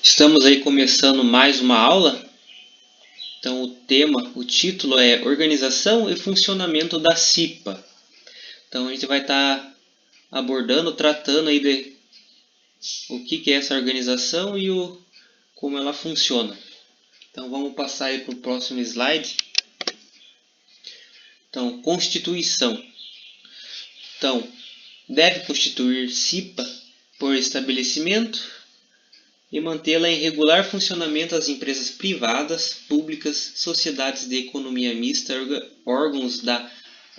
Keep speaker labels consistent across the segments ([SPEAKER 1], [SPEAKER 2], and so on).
[SPEAKER 1] Estamos aí começando mais uma aula. Então o título é Organização e Funcionamento da CIPA. Então a gente vai estar tratando aí de o que é essa organização e como ela funciona. Então vamos passar aí para o próximo slide. Então, Constituição. Então, deve constituir CIPA por estabelecimento e mantê-la em regular funcionamento as empresas privadas, públicas, sociedades de economia mista, órgãos da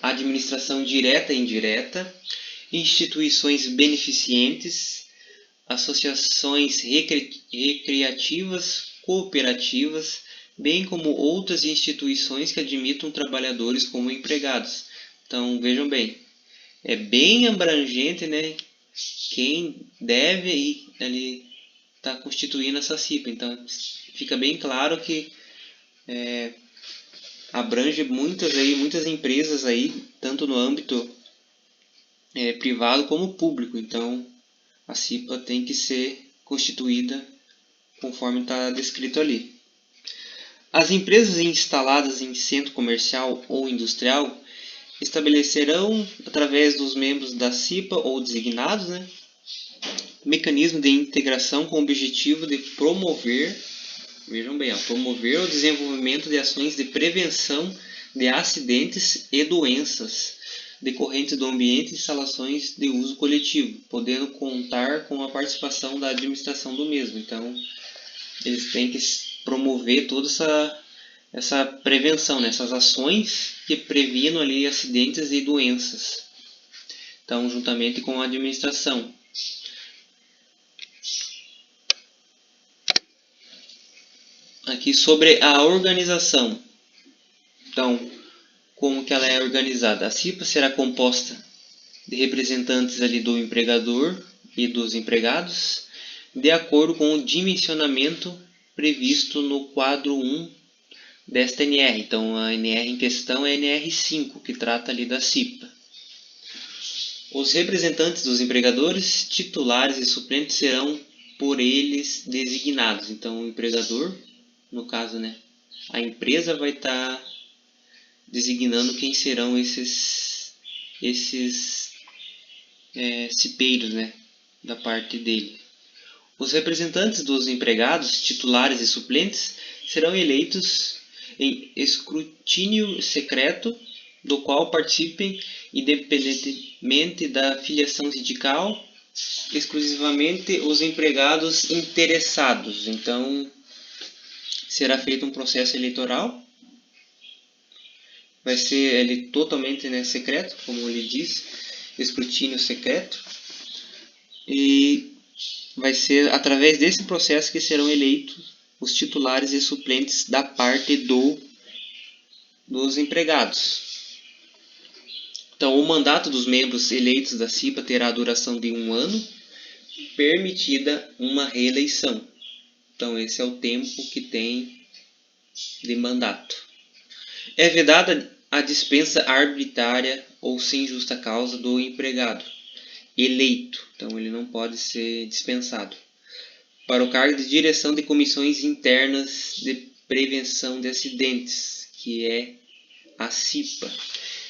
[SPEAKER 1] administração direta e indireta, instituições beneficentes, associações recreativas, cooperativas, bem como outras instituições que admitam trabalhadores como empregados. Então, vejam bem, é bem abrangente, né? Quem deve ir ali está constituindo essa CIPA. Então, fica bem claro que abrange muitas empresas aí, tanto no âmbito privado como público. Então, a CIPA tem que ser constituída conforme está descrito ali. As empresas instaladas em centro comercial ou industrial estabelecerão, através dos membros da CIPA ou designados, mecanismo de integração com o objetivo de promover, vejam bem, promover o desenvolvimento de ações de prevenção de acidentes e doenças decorrentes do ambiente e instalações de uso coletivo, podendo contar com a participação da administração do mesmo. Então, eles têm que promover toda essa prevenção, essas ações que previnam ali acidentes e doenças. Então, juntamente com a administração. Aqui sobre a organização. Então, como que ela é organizada? A CIPA será composta de representantes ali do empregador e dos empregados, de acordo com o dimensionamento previsto no quadro 1 desta NR. Então, a NR em questão é a NR5, que trata ali da CIPA. Os representantes dos empregadores, titulares e suplentes serão por eles designados. Então, o empregador, no caso, a empresa vai estar designando quem serão esses cipeiros, da parte dele. Os representantes dos empregados, titulares e suplentes serão eleitos em escrutínio secreto, do qual participem, independentemente da filiação sindical, exclusivamente os empregados interessados. Então, será feito um processo eleitoral. Vai ser ele totalmente secreto, como ele diz, escrutínio secreto. E vai ser através desse processo que serão eleitos os titulares e suplentes da parte dos empregados. Então, o mandato dos membros eleitos da CIPA terá a duração de 1 ano, permitida uma reeleição. Então, esse é o tempo que tem de mandato. É vedada a dispensa arbitrária ou sem justa causa do empregado eleito. Então, ele não pode ser dispensado. Para o cargo de direção de comissões internas de prevenção de acidentes, que é a CIPA,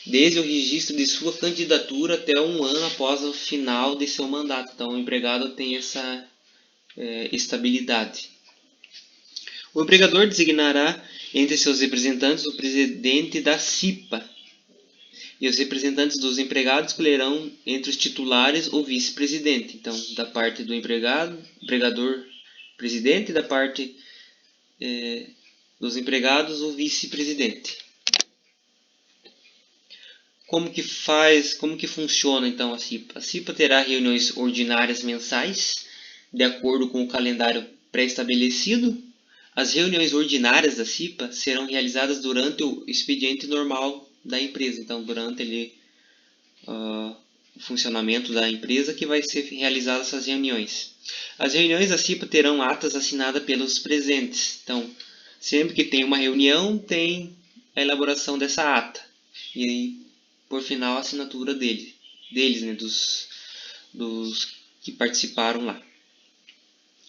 [SPEAKER 1] desde o registro de sua candidatura até 1 ano após o final de seu mandato. Então, o empregado tem essa estabilidade. O empregador designará entre seus representantes o presidente da CIPA, e os representantes dos empregados escolherão entre os titulares o vice-presidente. Então, da parte do empregador, presidente, da parte dos empregados, o vice-presidente. Como que funciona então a CIPA? A CIPA terá reuniões ordinárias mensais, de acordo com o calendário pré-estabelecido. As reuniões ordinárias da CIPA serão realizadas durante o expediente normal da empresa. Então, durante o funcionamento da empresa que vai ser realizadas essas reuniões. As reuniões da CIPA terão atas assinadas pelos presentes. Então, sempre que tem uma reunião, tem a elaboração dessa ata. E aí, por final, a assinatura deles, dos que participaram lá.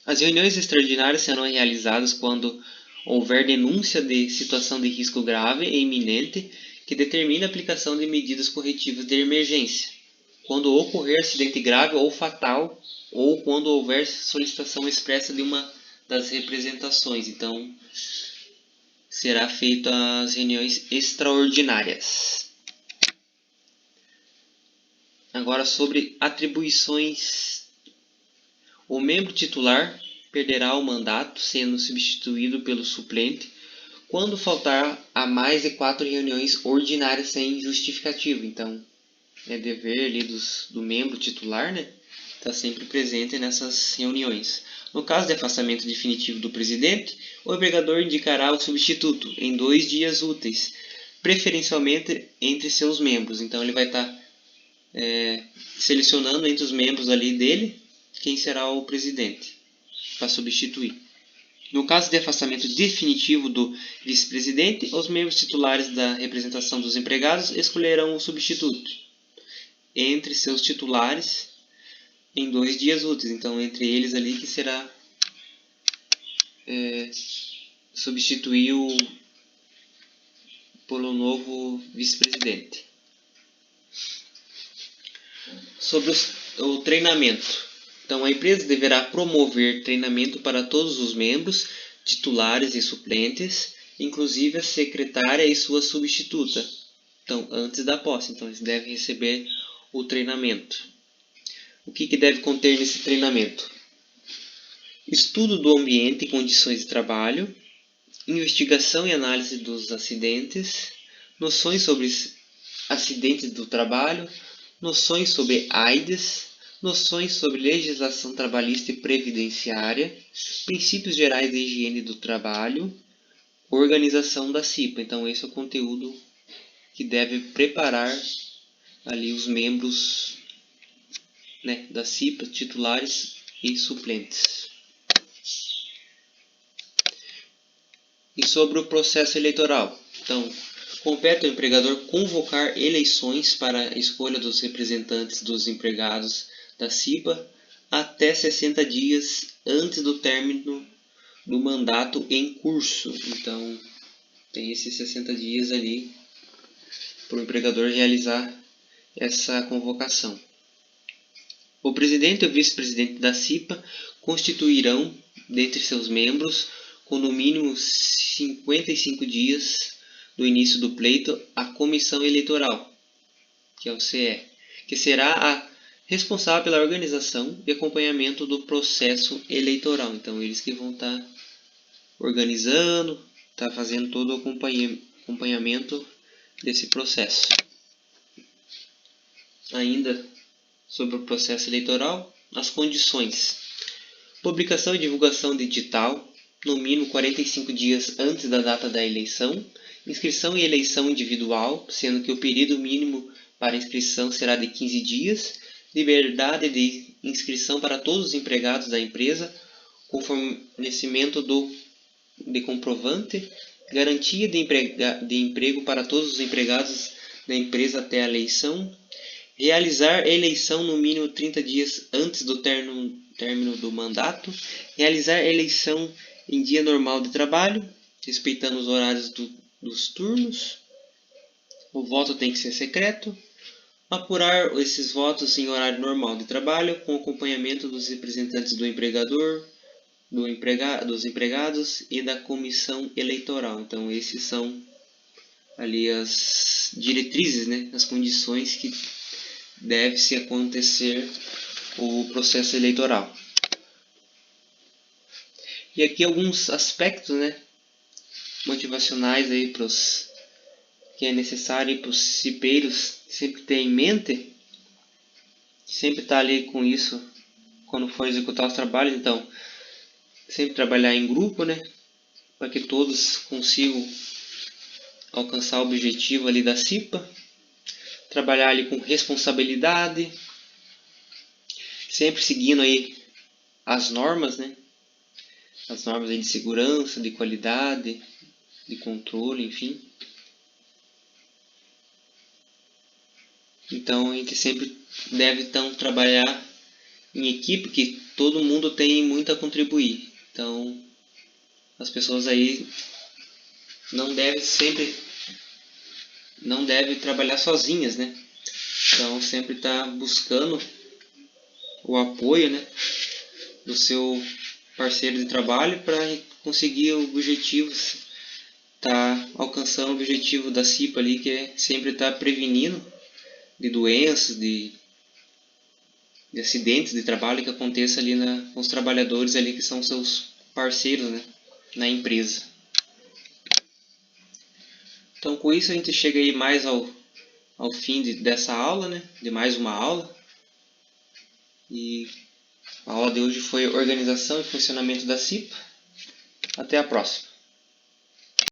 [SPEAKER 1] As reuniões extraordinárias serão realizadas quando houver denúncia de situação de risco grave e iminente que determine a aplicação de medidas corretivas de emergência, quando ocorrer acidente grave ou fatal, ou quando houver solicitação expressa de uma das representações. Então, será feita as reuniões extraordinárias. Agora sobre atribuições. O membro titular perderá o mandato, sendo substituído pelo suplente, quando faltar a mais de 4 reuniões ordinárias sem justificativa. Então, é dever ali do membro titular, né? Está sempre presente nessas reuniões. No caso de afastamento definitivo do presidente, o empregador indicará o substituto em 2 dias úteis, preferencialmente entre seus membros. Então, ele vai estar selecionando entre os membros ali dele quem será o presidente para substituir. No caso de afastamento definitivo do vice-presidente, os membros titulares da representação dos empregados escolherão o substituto entre seus titulares em 2 dias úteis. Então, entre eles ali que será substituir pelo novo vice-presidente. Sobre o treinamento. Então, a empresa deverá promover treinamento para todos os membros, titulares e suplentes, inclusive a secretária e sua substituta. Então, antes da posse. Então, eles devem receber o treinamento. O que deve conter nesse treinamento? Estudo do ambiente e condições de trabalho, investigação e análise dos acidentes, noções sobre acidentes do trabalho, noções sobre AIDS, noções sobre legislação trabalhista e previdenciária, princípios gerais de higiene do trabalho, organização da CIPA. Então, esse é o conteúdo que deve preparar ali os membros, né, da CIPA, titulares e suplentes. E sobre o processo eleitoral. Então, compete ao empregador convocar eleições para a escolha dos representantes dos empregados da CIPA até 60 dias antes do término do mandato em curso. Então, tem esses 60 dias ali para o empregador realizar essa convocação. O presidente e o vice-presidente da CIPA constituirão, dentre seus membros, com no mínimo 55 dias do início do pleito, a comissão eleitoral, que é o CE, que será a responsável pela organização e acompanhamento do processo eleitoral. Então, eles que vão estar organizando, estar fazendo todo o acompanhamento desse processo. Ainda sobre o processo eleitoral, as condições. Publicação e divulgação de edital, no mínimo 45 dias antes da data da eleição. Inscrição e eleição individual, sendo que o período mínimo para inscrição será de 15 dias. Liberdade de inscrição para todos os empregados da empresa, com fornecimento de comprovante. Garantia de emprego para todos os empregados da empresa até a eleição. Realizar eleição no mínimo 30 dias antes do término do mandato. Realizar eleição em dia normal de trabalho, respeitando os horários dos turnos. O voto tem que ser secreto. Apurar esses votos em horário normal de trabalho, com acompanhamento dos representantes do empregador, dos empregados e da comissão eleitoral. Então, esses são ali as diretrizes, né, as condições que deve-se acontecer o processo eleitoral. E aqui alguns aspectos, né, motivacionais aí que é necessário para os cipeiros sempre ter em mente, sempre estar ali com isso quando for executar os trabalhos. Então, sempre trabalhar em grupo, né, para que todos consigam alcançar o objetivo ali da CIPA. Trabalhar ali com responsabilidade, sempre seguindo aí as normas, né, as normas aí de segurança, de qualidade, de controle, enfim. Então, a gente sempre deve então trabalhar em equipe, que todo mundo tem muito a contribuir. Então, as pessoas aí não devem trabalhar sozinhas, né? Então, sempre tá buscando o apoio, né, do seu parceiro de trabalho para conseguir objetivos, tá alcançando o objetivo da CIPA ali, que é sempre estar prevenindo de doenças, de acidentes de trabalho que aconteça ali com os trabalhadores ali que são seus parceiros, né, na empresa. Então, com isso a gente chega aí mais ao fim dessa aula, né, de mais uma aula. E a aula de hoje foi Organização e Funcionamento da CIPA. Até a próxima.